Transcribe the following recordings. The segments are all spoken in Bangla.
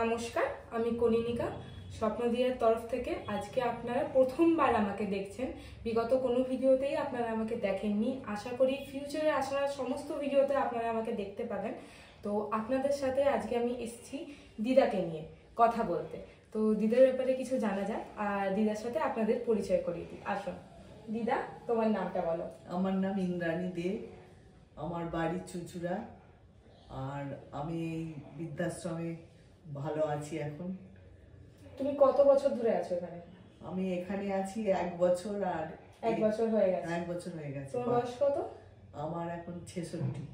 নমস্কার, আমি কনিনিকা স্বপ্নদিয়ার তরফ থেকে। আজকে আপনারা প্রথমবার আমাকে দেখছেন। বিগত কোনো ভিডিওতেই আপনারা আমাকে দেখেননি। আশা করি ফিউচারে আসা সমস্ত ভিডিওতে আপনারা আমাকে দেখতে পাবেন। তো আপনাদের সাথে আজকে আমি এসেছি দিদাকে নিয়ে কথা বলতে। তো দিদার ব্যাপারে কিছু জানা যাক আর দিদার সাথে আপনাদের পরিচয় করিয়ে দিই। আসুন দিদা, তোমার নামটা বলো। আমার নাম ইন্দ্রাণী দে, আমার বাড়ি চুচুড়া, আর আমি এই বৃদ্ধাশ্রমে ভালো আছি এখন। তুমি কত বছর ধরে আছো এখানে? আমি এখানে আছি 1 বছর। আর 1 বছর হয়ে গেছে? 1 বছর হয়ে গেছে। তোমার বয়স কত? আমার এখন 66।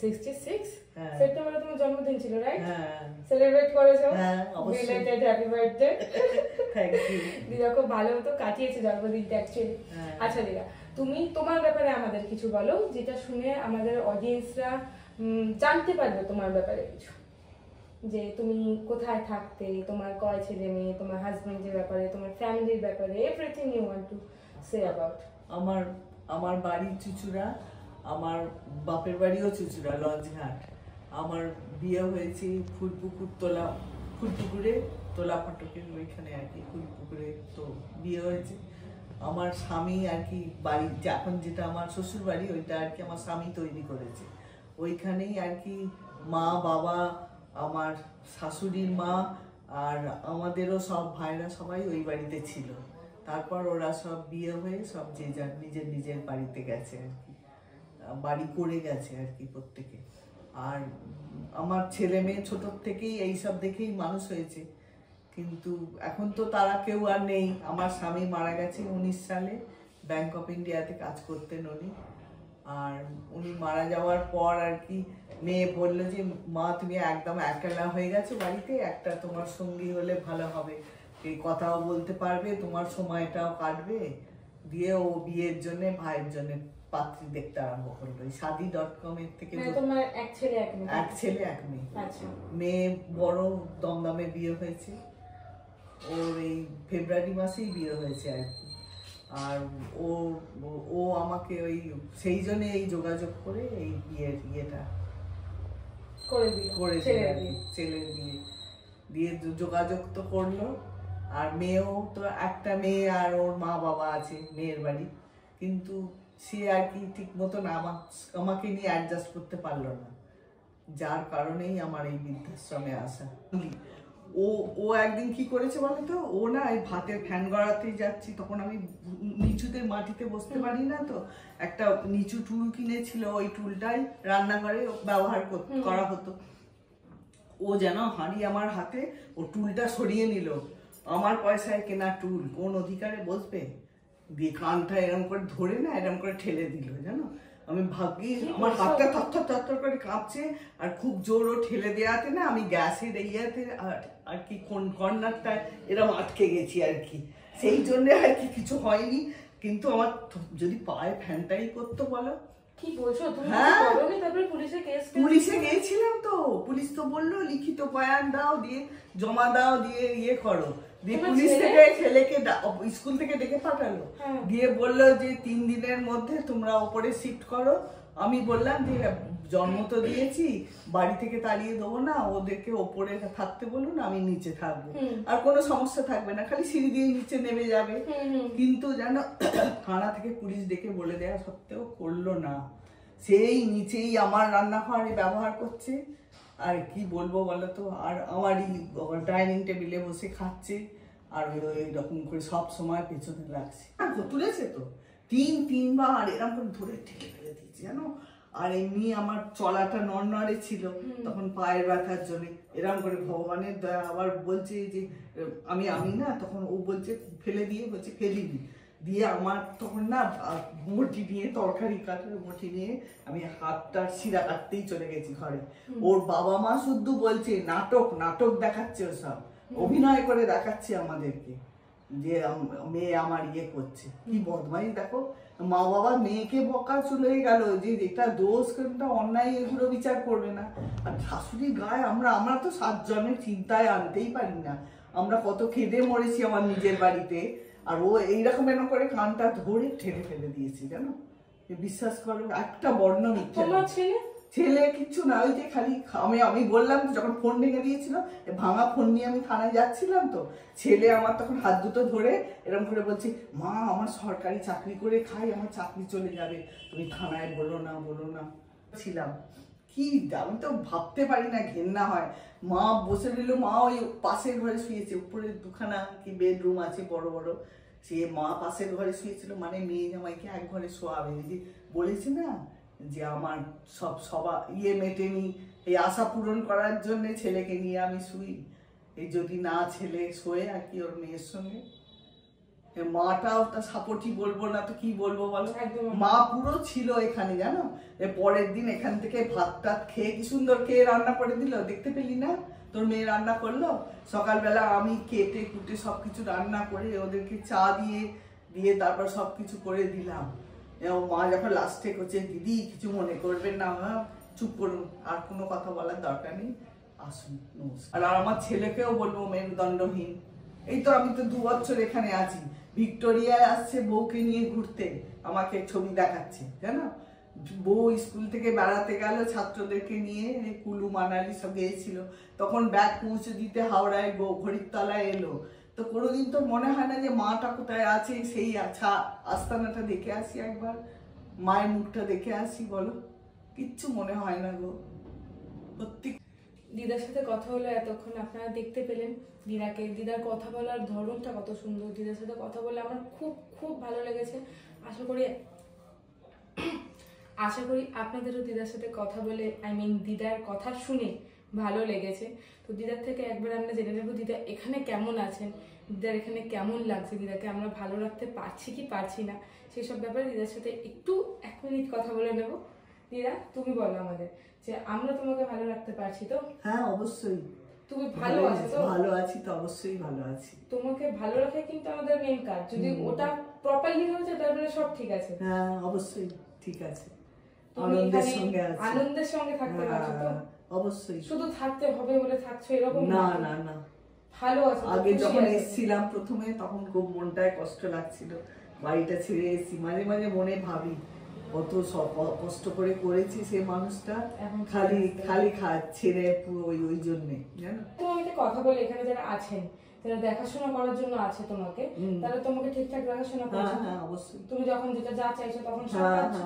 66? হ্যাঁ। সেপ্টেম্বরে তোমার জন্মদিন ছিল, রাইট? হ্যাঁ। সেলিব্রেট করেছো? হ্যাঁ, অবশ্যই। Belated happy birthday. Thank you. দিদা খুব ভালো মতো কাটিয়েছে জন্মদিনটা অ্যাকচুয়ালি। আচ্ছা দিদা, তুমি তোমার ব্যাপারে আমাদের কিছু বলো, যেটা শুনে আমাদের অডিয়েন্সরা জানতে পারবে তোমার ব্যাপারে কিছু। যে তুমি কোথায় থাকতে, তোমার কয় ছেলে মেয়ে, তোমার হাজবেন্ডের ব্যাপারে, তোমার ফ্যামিলির ব্যাপারে, everything you want to say about. আমার বাড়ি চুচুড়া, আমার বাপের বাড়িও চুচুড়া, লঞ্চঘাট। আমার বিয়ে হয়েছে ফুলপুকুরে, তোলা ফটকের ওইখানে আর কি, ফুলপুকুরে তো বিয়ে হয়েছে। আমার স্বামী আর কি বাড়ি, এখন যেটা আমার শ্বশুর বাড়ি, ওইটা আর কি আমার স্বামী তৈরি করেছে। ওইখানেই আর কি মা বাবা, আমার শাশুড়ির মা আর আমাদেরও সব ভাইরা সবাই ওই বাড়িতে ছিল। তারপর ওরা সব বিয়ে হয়ে সব যে যার নিজের বাড়িতে গেছে আর কি, বাড়ি করে গেছে আর কি প্রত্যেকে। আর আমার ছেলে মেয়ে ছোটোর থেকেই এইসব দেখেই মানুষ হয়েছে, কিন্তু এখন তো তারা কেউ আর নেই। আমার স্বামী মারা গেছে 19 সালে, ব্যাংক অফ ইন্ডিয়াতে কাজ করতেন উনি। আর উনি মারা যাওয়ার পর আর কি মেয়ে বললো যে মা তুমি একদম একলা হয়ে গেছো বাড়িতে, একটা তোমার সঙ্গী হলে ভালো হবে, এই কথাও বলতে পারবে, তোমার সময়টাও কাটবে। দিয়ে ও বিয়ের জন্য ভাইয়ের জন্য পাত্রী দেখতে আরম্ভ করলো। এই শাদি.com এর থেকে। তোমার এক ছেলে এক মেয়ে? এক ছেলে এক মেয়ে। আচ্ছা। মেয়ে বড় দমদমে বিয়ে হয়েছে, ওর এই ফেব্রুয়ারি মাসেই বিয়ে হয়েছে আর কি। আর ও আমাকে ওই সেই জন্য এই যোগাযোগ করে এই বিয়ের ইয়েটা করে ছেলের বিয়ে দিয়ে যোগাযোগ তো করলো। আর মেয়েও তো একটা মেয়ে, আর ওর মা বাবা আছে মেয়ের বাড়ি, কিন্তু সে আর কি ঠিক মতন আমাকে নিয়ে অ্যাডজাস্ট করতে পারলো না, যার কারণেই আমার এই বৃদ্ধাশ্রমে আসা। ও একদিন কি করেছে বলো তো, ও না এই ভাতের ফ্যান গড়াতেই যাচ্ছি, তখন আমি নিচুতে মাটিতে বসতে পারি না, তো একটা নিচু টুল কিনেছিল, ওই টুলটাই রান্নাঘরে ব্যবহার করা হতো। ও যেন হাঁড়ি আমার হাতে, ও টুলটা সরিয়ে নিল। আমার পয়সায় কেনা টুল, কোন অধিকারে বসবে? দিয়ে কানটা এরম করে ধরে না এরম করে ঠেলে দিল, জানো। আমি ভাবি আমার হাতটা থরথর করে কাঁপছে, আর খুব জোরও ঠেলে দেওয়াতে না আমি গ্যাসের ইয়েতে আর কি কর্নারটায় এরম আটকে গেছি আর কি, সেই জন্যে আর কি কিছু হয়নি। কিন্তু আমার যদি পায়ে ফ্যানটাই করতো বলো। কি বলছো তুমি? হ্যাঁ, তারপরে পুলিশে গিয়েছিলাম তো, পুলিশ তো বললো লিখিত বয়ান দাও, দিয়ে জমা দাও, দিয়ে ইয়ে করো। দিয়ে পুলিশ থেকে ছেলেকে স্কুল থেকে ডেকে পাঠালো, দিয়ে বললো যে 3 দিনের মধ্যে তোমরা ওপরে শিফট করো। আমি বললাম যে জন্ম তো দিয়েছি, বাড়ি থেকে তাড়িয়ে দেবো না, ওদেরকে ওপরে থাকতে বলুন, আমি নিচে থাকবো, আর কোনো সমস্যা থাকবে না, খালি সিঁড়ি দিয়ে নিচে নেমে যাবে। কিন্তু জানো থানা থেকে পুলিশ ডেকে বলে দেওয়া সত্ত্বেও করলো না, সেই নিচেই আমার রান্নাঘরে ব্যবহার করছে। আর কি বলবো বলো তো, আর আমারই ডাইনিং টেবিলে বসে খাচ্ছে, আর এরকম করে সব সময় পেছনে লাগছে। তুলেছে তো 3বার এরকম করে ধরে ঠেলে ফেলে দিয়েছে, জানো। আর এমনি আমার চলাটা নড়নড়ে ছিল, তখন পায়ের ব্যথার জন্য এরকম করে ভগবানের দয়া। আবার বলছে যে আমি না, তখন ও বলছে ফেলে দিয়ে, বলছে ফেলিনি। দিয়ে আমার তখন না বটি নিয়ে, তরকারি কাটার বটি নিয়ে আমি হাতটার শিরা কাটতেই চলে গেছি ঘরে। ওর বাবা মা শুধু বলছে নাটক দেখাচ্ছে, ওসব অভিনয় করে দেখাচ্ছে আমাদেরকে যে মেয়ে আমার ইয়ে করছে। কি বদমাইশ দেখো, মা বাবা মেয়েকে বকা চলে গেল যে এটা দোষ, কোনটা অন্যায়, এগুলো বিচার করবে না। আর শাশুড়ির গায়ে আমরা তো 7 জনের চিন্তায় আনতেই পারি না। আমরা কত খেদে মরেছি আমার নিজের বাড়িতে, আর ও এইরকম এরকম করে কানটা ধরে ঠেলে ফেলে দিয়েছি, জানো। বিশ্বাস করো, একটা বর্ণ মিথ্যে। ছেলে কিচ্ছু না, ওই যে খালি আমি বললাম যখন ফোন ভেঙে দিয়েছিল, ভাঙা ফোন নিয়ে আমি থানায় যাচ্ছিলাম, তো ছেলে আমার তখন হাত দুটো ধরে এরকম করে বলছে, মা আমার সরকারি চাকরি করে খাই, আমার চাকরি চলে যাবে, তুমি থানায় বলো না ছিলাম। কি আমি তো ভাবতে পারি না, ঘেন্না হয়। মা বসে রইল, মা ওই পাশের ঘরে শুয়েছে, উপরে দুখানা কি বেডরুম আছে বড় বড়, সে মা পাশের ঘরে শুয়েছিল, মানে মেয়ে জামাইকে এক ঘরে শোয়াবে। এই যে বলেছে না যে আমার ইয়ে মেটেনি, এই আশা পূরণ করার জন্য ছেলেকে নিয়ে আমি শুই, এই যদি না ছেলে শোয়ে আর কি ওর মেয়ের সঙ্গে। মাটাও তা সাপোর্টই বলবো না তো কি বলবো বলো, মা পুরো ছিল এখানে জানো। পরের দিন এখান থেকে ভাত টাত খেয়ে কি সুন্দর খেয়ে রান্না করে দিল, দেখতে পেলি না তোর মেয়ে রান্না করলো সকালবেলা, আমি কেটে কুটে সবকিছু রান্না করে ওদেরকে চা দিয়ে তারপর সবকিছু করে দিলাম। মা যখন লাস্টে করছে, দিদি কিছু মনে করবেন না, চুপ করুন, আর কোনো কথা বলার দরকার নেই, আসুন। আর আমার ছেলেকেও বলবো মেরুদণ্ডহীন। এই তো আমি তো 2 বছর এখানে আছি, ভিক্টোরিয়ায় আসছে বউকে নিয়ে ঘুরতে, আমাকে ছবি দেখাচ্ছে জানো। বউ স্কুল থেকে বেড়াতে গেল ছাত্রদেরকে নিয়ে, কুলু মানালি সব গিয়েছিল, তখন ব্যাগ পৌঁছে দিতে হাওড়ায় ঘড়ির তলায় এলো। তো কোনোদিন তো মনে হয় না যে মাটা কোথায় আছে, সেই আস্তানাটা দেখে আসি একবার, মায়ের মুখটা দেখে আসি, বলো কিচ্ছু মনে হয় না গো সত্যি। দিদার সাথে কথা হলো এতক্ষণ, আপনারা দেখতে পেলেন দিদার কথা বলার ধরনটা কত সুন্দর। দিদার সাথে কথা বলে আমার খুব খুব ভালো লেগেছে। আশা করি আপনাদেরও দিদার সাথে কথা বলে দিদার কথা শুনে ভালো লেগেছে। তো দিদার থেকে একবার আমরা জেনে নেবো দিদা এখানে কেমন আছেন, দিদার এখানে কেমন লাগছে, দিদাকে আমরা ভালো রাখতে পারছি কি পারছি না, সেসব ব্যাপারে দিদার সাথে একটু 1 মিনিট কথা বলে নেব। দিদা তুমি বলো আমাদের যে আমরা তোমাকে ভালো রাখতে পারছি তো? হ্যাঁ অবশ্যই। তুমি ভালো আছো তো? ভালো আছি তো, অবশ্যই ভালো আছি। তোমাকে ভালো রাখা কিন্তু আমাদের মেইন কাজ, যদি ওটা প্রপারলি হয়েছে তাহলে সব ঠিক আছে। হ্যাঁ অবশ্যই ঠিক আছে, আনন্দের সঙ্গে আছি, আনন্দের সঙ্গে থাকতে পারছো তো? অবশ্যই। শুধু থাকতে হবে বলে থাকছো এরকম না না না, ভালো আছো। আগে যখন এসেছিলাম প্রথমে তখন খুব মনটায় কষ্ট লাগছিল, বাড়িটা ছেড়ে এসেছি, মাঝে মাঝে মনে ভাবি কত কষ্ট করে করেছি সে মানুষটা, খালি ছেড়ে পুরো ওই জন্যে জানো। তোমাকে একটা কথা বলে, এখানে যারা আছেন যারা দেখাশোনা করার জন্য আছে তোমাকে, তারা তোমাকে ঠিকঠাক দেখাশোনা করছে? হ্যাঁ অবশ্যই। তুমি যখন যেটা যা চাইছো তখন সব পাচ্ছো,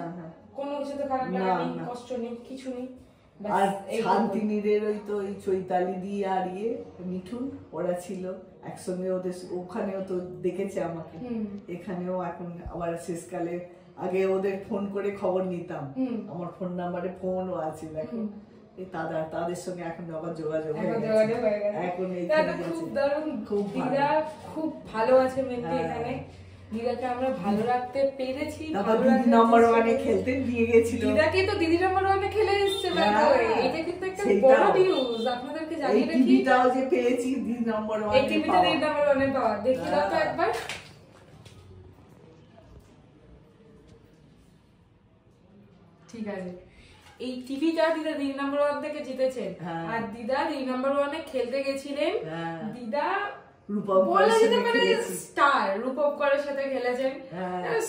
কোনো কিছুতে খারাপ লাগা নেই, কষ্ট নেই, কিছু নেই। আর শান্তিনীদের ওই চৈতালি দি আর মিঠুন ওরা ছিল একসঙ্গে, ওদের ওখানেও তো দেখেছে আমাকে, এখানেও এখন আবার শেষকালে আগে ওদের ফোন করে খবর নিতাম, আমার ফোন নাম্বারে ফোনও আছে দেখো, তাদের সঙ্গে এখন আবার যোগাযোগ হয়ে গেছে। এখন দিদা খুব ভালো আছে মেনলি এখানে, দিদাকে আমরা ভালো রাখতে পেরেছি। দিদি নাম্বার 1-এ খেলতে নিয়ে গেছিল, দিদাকে তো দিদি নাম্বার 1-এ খেলে এসেছে, এটা কিন্তু একটা বড় নিউজ আপনাদেরকে জানিয়ে রাখি। টিভিটাও যে পেয়েছি দিদি নাম্বার 1-এ, এই টিভিতে দিদি নাম্বার 1-এ পাওয়া, দেখি দাও তো একবার। ঠিক আছে, এই টিভিটা দিদা দিদি নাম্বার 1 থেকে জিতেছেন, আর দিদা দিদি নাম্বার 1-এ খেলতে গেছিলেন। দিদা বলা যেতে পারে স্টার, রূপক করের সাথে খেলেছেন,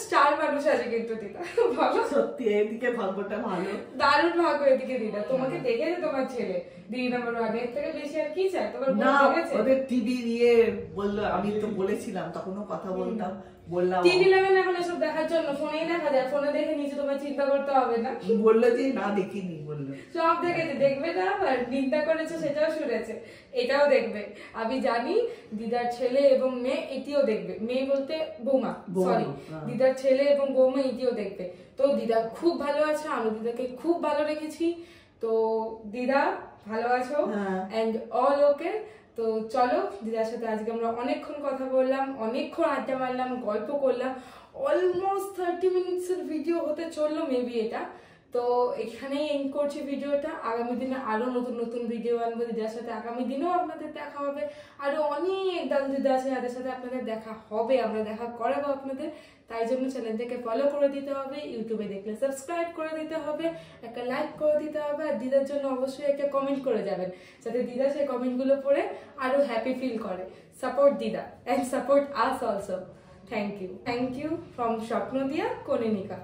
স্টার মানুষ আছে কিন্তু দিদা, ভালো সত্যি, এদিকে ভাগ্যটা ভালো, দারুণ ভাগ্য এদিকে দিদা। তোমাকে দেখেছে তোমার ছেলে দিদি নাম্বার 1, এর থেকে বেশি আর কি চাই তোমার? না ওদের টিভি দিয়ে বললো, আমি তো বলেছিলাম তখনও কথা বলতাম, বললাম টিভি লাগে না এখন এসব দেখার জন্য, ফোনেই দেখা যায়, ফোনে দেখে নিচে তোমার চিন্তা করতে হবে না। বললো যে না দেখিনি, বললো সব দেখেছে, দেখবে না, আর নিন্দা করেছে সেটাও শুনেছে, এটাও দেখবে। আমি জানি দিদার ছেলে এবং মেয়ে এটিও দেখবে, মেয়ে বলতে বৌমা, সরি, দিদার ছেলে এবং বৌমা এটিও দেখবে। তো দিদা খুব ভালো আছে, আমি দিদাকে খুব ভালো রেখেছি। তো দিদা ভালো আছো এন্ড অল ওকে। তো চলো, দিদার সাথে আজকে আমরা অনেকক্ষণ কথা বললাম, অনেকক্ষণ আড্ডা মারলাম, গল্প করলাম, অলমোস্ট 30 মিনিটসের ভিডিও হতে চললো মেবি এটা। তো এখানেই এন্ড করছি ভিডিওটা। আগামী দিনে আরো নতুন নতুন ভিডিও আনবো দিদার সাথে, আগামী দিনেও আপনাদের দেখা হবে, আরো অনেক দাদু দিদা আছে যাদের সাথে আপনাদের দেখা হবে, আমরা দেখা করাবো আপনাদের। তাই জন্য চ্যানেলটাকে ফলো করে দিতে হবে, ইউটিউবে দেখলে সাবস্ক্রাইব করে দিতে হবে, একটা লাইক করে দিতে হবে, আর দিদার জন্য অবশ্যই একটা কমেন্ট করে যাবেন, যাতে দিদা সেই কমেন্টগুলো পড়ে আরো হ্যাপি ফিল করে। সাপোর্ট দিদা and support us also. Thank you from Swapnodiya Kaninika.